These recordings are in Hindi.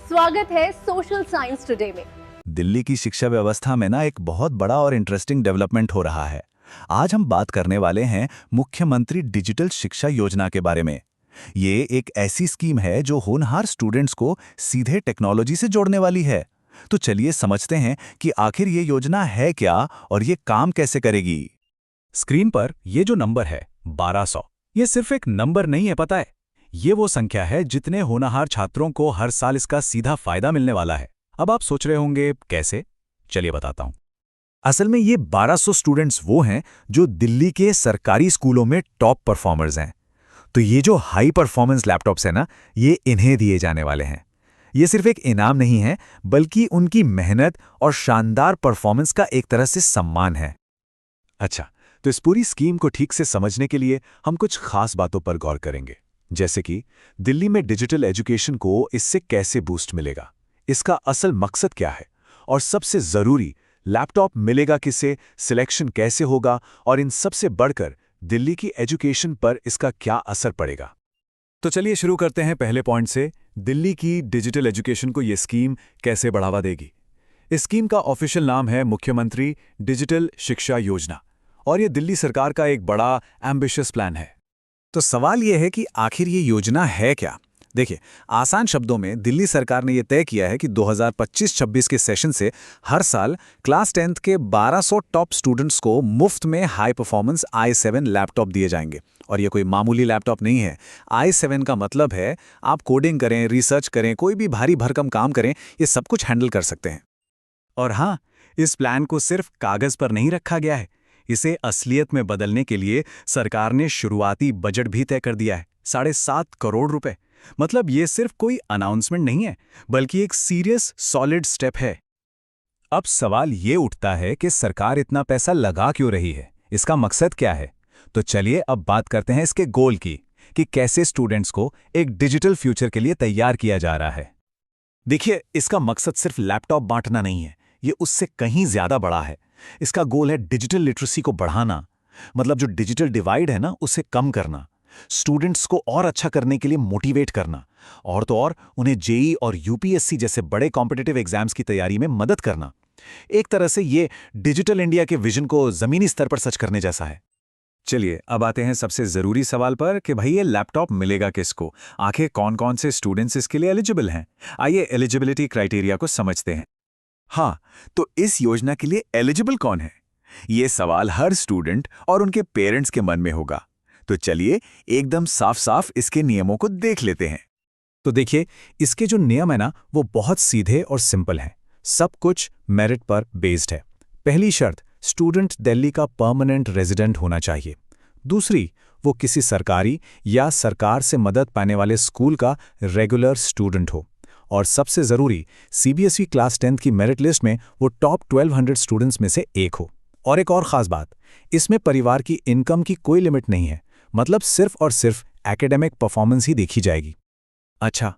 स्वागत है सोशल साइंस टुडे में। दिल्ली की शिक्षा व्यवस्था में ना एक बहुत बड़ा और इंटरेस्टिंग डेवलपमेंट हो रहा है। आज हम बात करने वाले हैं मुख्यमंत्री डिजिटल शिक्षा योजना के बारे में। ये एक ऐसी स्कीम है जो होनहार स्टूडेंट्स को सीधे टेक्नोलॉजी से जोड़ने वाली है। तो चलिए समझते हैं कि आखिर ये योजना है क्या और ये काम कैसे करेगी। स्क्रीन पर ये जो नंबर है 1200, ये सिर्फ एक नंबर नहीं है, पता है, ये वो संख्या है जितने होनहार छात्रों को हर साल इसका सीधा फायदा मिलने वाला है। अब आप सोच रहे होंगे कैसे? चलिए बताता हूं। असल में ये 1200 स्टूडेंट्स वो हैं जो दिल्ली के सरकारी स्कूलों में टॉप परफॉर्मर्स हैं। तो ये जो हाई परफॉर्मेंस लैपटॉप्स हैं ना, ये इन्हें दिए जाने वाले हैं। ये सिर्फ एक इनाम नहीं है, बल्कि उनकी मेहनत और शानदार परफॉर्मेंस का एक तरह से सम्मान है। अच्छा, तो इस पूरी स्कीम को ठीक से समझने के लिए हम कुछ खास बातों पर गौर करेंगे, जैसे कि दिल्ली में डिजिटल एजुकेशन को इससे कैसे बूस्ट मिलेगा, इसका असल मकसद क्या है, और सबसे जरूरी, लैपटॉप मिलेगा किसे, सिलेक्शन कैसे होगा, और इन सबसे बढ़कर दिल्ली की एजुकेशन पर इसका क्या असर पड़ेगा। तो चलिए शुरू करते हैं पहले पॉइंट से। दिल्ली की डिजिटल एजुकेशन को ये स्कीम कैसे बढ़ावा देगी। इस स्कीम का ऑफिशियल नाम है मुख्यमंत्री डिजिटल शिक्षा योजना, और ये दिल्ली सरकार का एक बड़ा एम्बिशियस प्लान है। तो सवाल यह है कि आखिर ये योजना है क्या। देखिए, आसान शब्दों में दिल्ली सरकार ने यह तय किया है कि 2025-26 के सेशन से हर साल क्लास 10th के 1200 टॉप स्टूडेंट्स को मुफ्त में हाई परफॉर्मेंस i7 लैपटॉप दिए जाएंगे। और ये कोई मामूली लैपटॉप नहीं है। i7 का मतलब है आप कोडिंग करें, रिसर्च करें, कोई भी भारी भरकम काम करें, ये सब कुछ हैंडल कर सकते हैं। और हाँ, इस प्लान को सिर्फ कागज पर नहीं रखा गया है, इसे असलियत में बदलने के लिए सरकार ने शुरुआती बजट भी तय कर दिया है, 7.5 करोड़ रुपए। मतलब ये सिर्फ कोई अनाउंसमेंट नहीं है, बल्कि एक सीरियस सॉलिड स्टेप है। अब सवाल ये उठता है कि सरकार इतना पैसा लगा क्यों रही है, इसका मकसद क्या है। तो चलिए अब बात करते हैं इसके गोल की, कि कैसे स्टूडेंट्स को एक डिजिटल फ्यूचर के लिए तैयार किया जा रहा है। देखिए, इसका मकसद सिर्फ लैपटॉप बांटना नहीं है, ये उससे कहीं ज्यादा बड़ा है। इसका गोल है डिजिटल लिटरेसी को बढ़ाना, मतलब जो डिजिटल डिवाइड है ना, उसे कम करना, स्टूडेंट्स को और अच्छा करने के लिए मोटिवेट करना, और तो और उन्हें जेईई और यूपीएससी जैसे बड़े कॉम्पिटिटिव एग्जाम्स की तैयारी में मदद करना। एक तरह से ये डिजिटल इंडिया के विजन को जमीनी स्तर पर सच करने जैसा है। चलिए अब आते हैं सबसे जरूरी सवाल पर कि भाई ये लैपटॉप मिलेगा किसको, आखिर कौन कौन से स्टूडेंट्स इसके लिए एलिजिबल हैं। आइए एलिजिबिलिटी क्राइटेरिया को समझते हैं। हाँ, तो इस योजना के लिए एलिजिबल कौन है, ये सवाल हर स्टूडेंट और उनके पेरेंट्स के मन में होगा। तो चलिए एकदम साफ साफ इसके नियमों को देख लेते हैं। तो देखिए, इसके जो नियम है ना, वो बहुत सीधे और सिंपल हैं। सब कुछ मेरिट पर बेस्ड है। पहली शर्त, स्टूडेंट दिल्ली का परमानेंट रेजिडेंट होना चाहिए। दूसरी, वो किसी सरकारी या सरकार से मदद पाने वाले स्कूल का रेगुलर स्टूडेंट हो। और सबसे ज़रूरी, सीबीएसई क्लास 10th की मेरिट लिस्ट में वो टॉप 1200 स्टूडेंट्स में से एक हो। और एक और ख़ास बात, इसमें परिवार की इनकम की कोई लिमिट नहीं है, मतलब सिर्फ और सिर्फ एकेडमिक परफॉर्मेंस ही देखी जाएगी। अच्छा,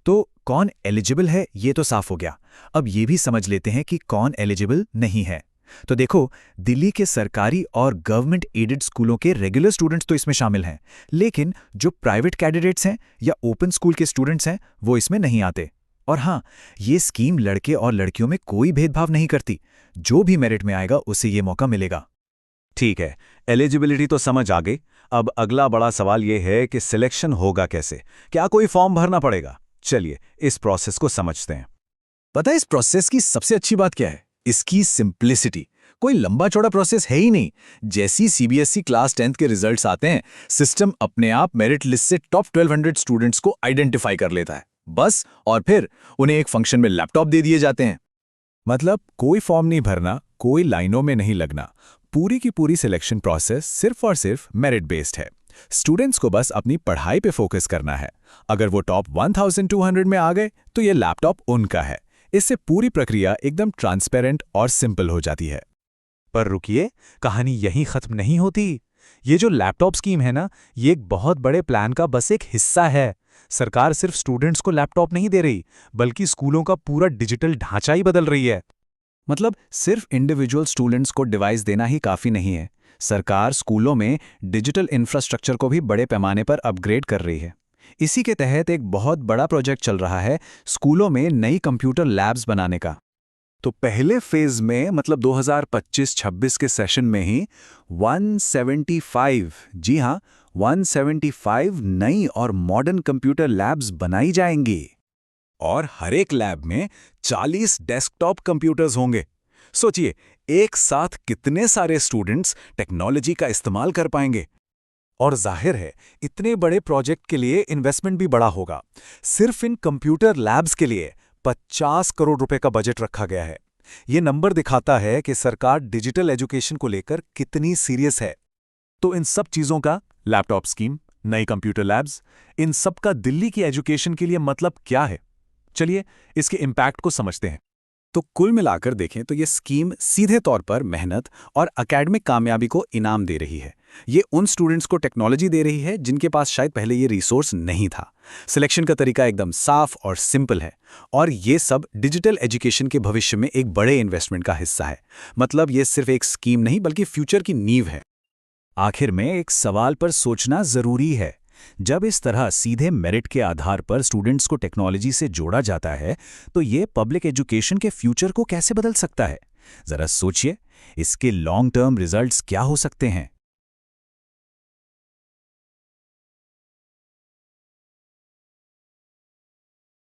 तो कौन एलिजिबल है ये तो साफ हो गया। अब ये भी समझ लेते हैं कि कौन एलिजिबल नहीं है। तो देखो, दिल्ली के सरकारी और गवर्नमेंट एडेड स्कूलों के रेगुलर स्टूडेंट्स तो इसमें शामिल हैं, लेकिन जो प्राइवेट कैंडिडेट्स हैं या ओपन स्कूल के स्टूडेंट्स हैं, वो इसमें नहीं आते। और हाँ, ये स्कीम लड़के और लड़कियों में कोई भेदभाव नहीं करती। जो भी मेरिट में आएगा उसे ये मौका मिलेगा। ठीक है, एलिजिबिलिटी तो समझ आ गई। अब अगला बड़ा सवाल ये है कि सिलेक्शन होगा कैसे, क्या कोई फॉर्म भरना पड़ेगा। चलिए इस प्रोसेस को समझते हैं। पता है इस प्रोसेस की सबसे अच्छी बात क्या है? इसकी सिंप्लिसिटी। कोई लंबा चौड़ा प्रोसेस है ही नहीं। जैसी सीबीएसई क्लास 10th के रिजल्ट्स आते हैं, सिस्टम अपने आप मेरिट लिस्ट से टॉप 1200 स्टूडेंट्स को आइडेंटिफाई कर लेता है, बस। और फिर उन्हें एक फंक्शन में लैपटॉप दे दिए जाते हैं। मतलब कोई फॉर्म नहीं भरना, कोई लाइनों में नहीं लगना। पूरी की पूरी सिलेक्शन प्रोसेस सिर्फ और सिर्फ मेरिट बेस्ड है। स्टूडेंट्स को बस अपनी पढ़ाई पे फोकस करना है। अगर वो टॉप 1200 में आ गए तो ये लैपटॉप उनका है। इससे पूरी प्रक्रिया एकदम ट्रांसपेरेंट और सिंपल हो जाती है। पर रुकिए, कहानी यहीं खत्म नहीं होती। ये जो लैपटॉप स्कीम है ना, ये एक बहुत बड़े प्लान का बस एक हिस्सा है। सरकार सिर्फ स्टूडेंट्स को लैपटॉप नहीं दे रही, बल्कि स्कूलों का पूरा डिजिटल ढांचा ही बदल रही है। मतलब सिर्फ इंडिविजुअल स्टूडेंट्स को डिवाइस देना ही काफ़ी नहीं है। सरकार स्कूलों में डिजिटल इंफ्रास्ट्रक्चर को भी बड़े पैमाने पर अपग्रेड कर रही है। इसी के तहत एक बहुत बड़ा प्रोजेक्ट चल रहा है स्कूलों में नई कंप्यूटर लैब्स बनाने का। तो पहले फेज में मतलब 2025-26 के सेशन में ही 175, जी हाँ 175 नई और मॉडर्न कंप्यूटर लैब्स बनाई जाएंगी। और हर एक लैब में 40 डेस्कटॉप कंप्यूटर्स होंगे। सोचिए, एक साथ कितने सारे स्टूडेंट्स टेक्नोलॉजी का इस्तेमाल कर पाएंगे। और जाहिर है, इतने बड़े प्रोजेक्ट के लिए इन्वेस्टमेंट भी बड़ा होगा। सिर्फ इन कंप्यूटर लैब्स के लिए 50 करोड़ रुपए का बजट रखा गया है। ये नंबर दिखाता है कि सरकार डिजिटल एजुकेशन को लेकर कितनी सीरियस है। तो इन सब चीजों का, लैपटॉप स्कीम, नई कंप्यूटर लैब्स, इन सब का दिल्ली की एजुकेशन के लिए मतलब क्या है? चलिए इसके इम्पैक्ट को समझते हैं। तो कुल मिलाकर देखें तो ये स्कीम सीधे तौर पर मेहनत और एकेडमिक कामयाबी को इनाम दे रही है। ये उन स्टूडेंट्स को टेक्नोलॉजी दे रही है जिनके पास शायद पहले ये रिसोर्स नहीं था। सिलेक्शन का तरीका एकदम साफ और सिंपल है, और ये सब डिजिटल एजुकेशन के भविष्य में एक बड़े इन्वेस्टमेंट का हिस्सा है। मतलब ये सिर्फ एक स्कीम नहीं बल्कि फ्यूचर की नींव है। आखिर में एक सवाल पर सोचना जरूरी है। जब इस तरह सीधे मेरिट के आधार पर स्टूडेंट्स को टेक्नोलॉजी से जोड़ा जाता है, तो ये पब्लिक एजुकेशन के फ्यूचर को कैसे बदल सकता है? जरा सोचिए, इसके लॉन्ग टर्म रिजल्ट्स क्या हो सकते हैं।